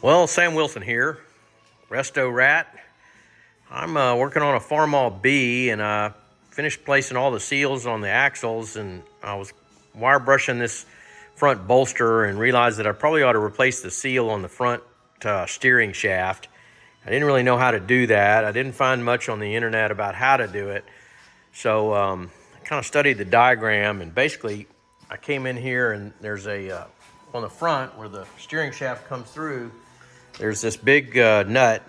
Well, Sam Wilson here, Resto-Rat. I'm working on a Farmall B, and I finished placing all the seals on the axles, and I was wire brushing this front bolster and realized that I probably ought to replace the seal on the front steering shaft. I didn't really know how to do that. I didn't find much on the internet about how to do it. So I kind of studied the diagram, and basically I came in here and there's a, on the front where the steering shaft comes through, there's this big nut,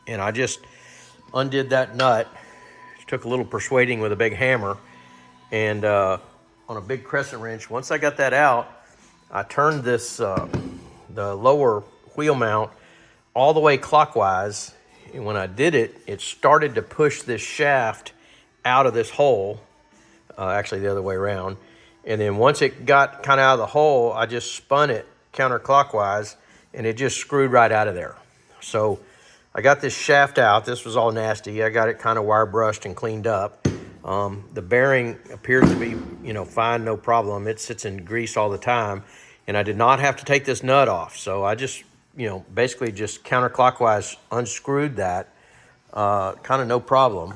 and I just undid that nut. It took a little persuading with a big hammer, and on a big crescent wrench. Once I got that out, I turned this, the lower wheel mount all the way clockwise, and when I did it, it started to push this shaft out of this hole, actually the other way around. And then once it got kind of out of the hole, I just spun it counterclockwise, and it just screwed right out of there. So I got this shaft out. This was all nasty. I got it kind of wire brushed and cleaned up. The bearing appears to be, fine, no problem. It sits in grease all the time, and I did not have to take this nut off. So I just, basically just counterclockwise unscrewed that, kind of no problem.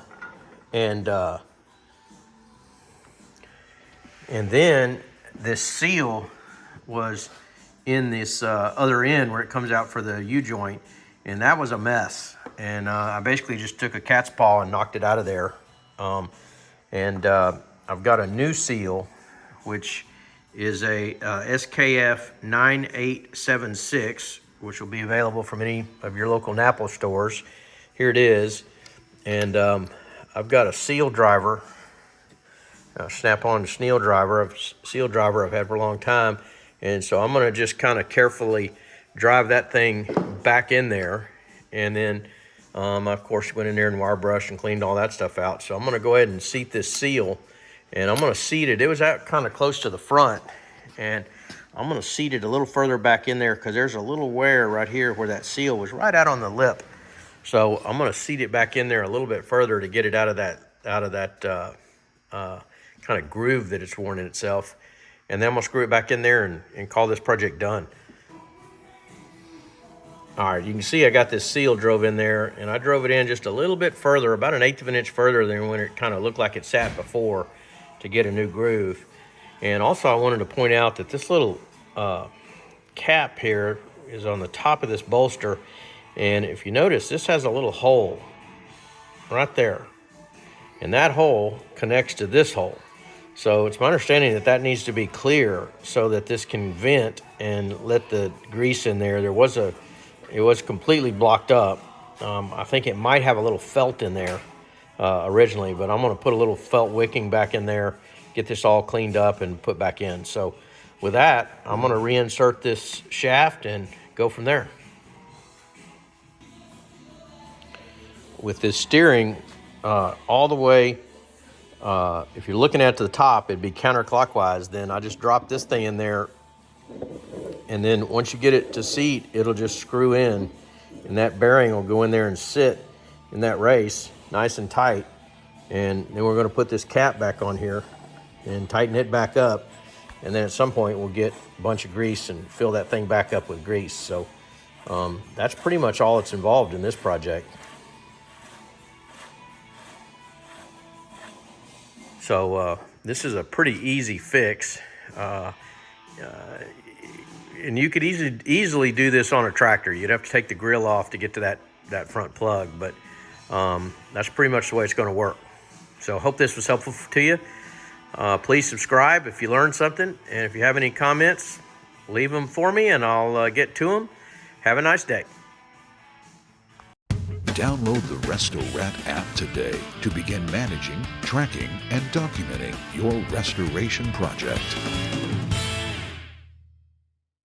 And then this seal was in this other end where it comes out for the U-joint, and that was a mess. And I basically just took a cat's paw and knocked it out of there. I've got a new seal, which is a SKF 9876, which will be available from any of your local Napa stores. Here it is. And I've got a seal driver, snap-on seal driver I've had for a long time. And so I'm gonna just kind of carefully drive that thing back in there. And then, of course, went in there and wire brushed and cleaned all that stuff out. So I'm gonna go ahead and seat this seal, and I'm gonna seat it. It was out kind of close to the front, and I'm gonna seat it a little further back in there because there's a little wear right here where that seal was right out on the lip. So I'm gonna seat it back in there a little bit further to get it out of that kind of groove that it's worn in itself. And then I'm gonna screw it back in there and call this project done. All right, you can see I got this seal drove in there, and I drove it in just a little bit further, about 1/8 of an inch further than when it kind of looked like it sat before, to get a new groove. And also I wanted to point out that this little cap here is on the top of this bolster. And if you notice, this has a little hole right there. And that hole connects to this hole. So it's my understanding that that needs to be clear so that this can vent and let the grease in there. It was completely blocked up. I think it might have a little felt in there originally, but I'm gonna put a little felt wicking back in there, get this all cleaned up and put back in. So with that, I'm gonna reinsert this shaft and go from there. With this steering all the way, if you're looking at the top, it'd be counterclockwise. Then I just drop this thing in there, and then once you get it to seat, it'll just screw in, and that bearing will go in there and sit in that race nice and tight. And then we're going to put this cap back on here and tighten it back up, and then at some point we'll get a bunch of grease and fill that thing back up with grease. So that's pretty much all that's involved in this project. So this is a pretty easy fix, and you could easily do this on a tractor. You'd have to take the grill off to get to that front plug, but that's pretty much the way it's going to work. So I hope this was helpful to you. Please subscribe if you learned something, and if you have any comments, leave them for me and I'll get to them. Have a nice day. Download the Resto-Rat app today to begin managing, tracking, and documenting your restoration project.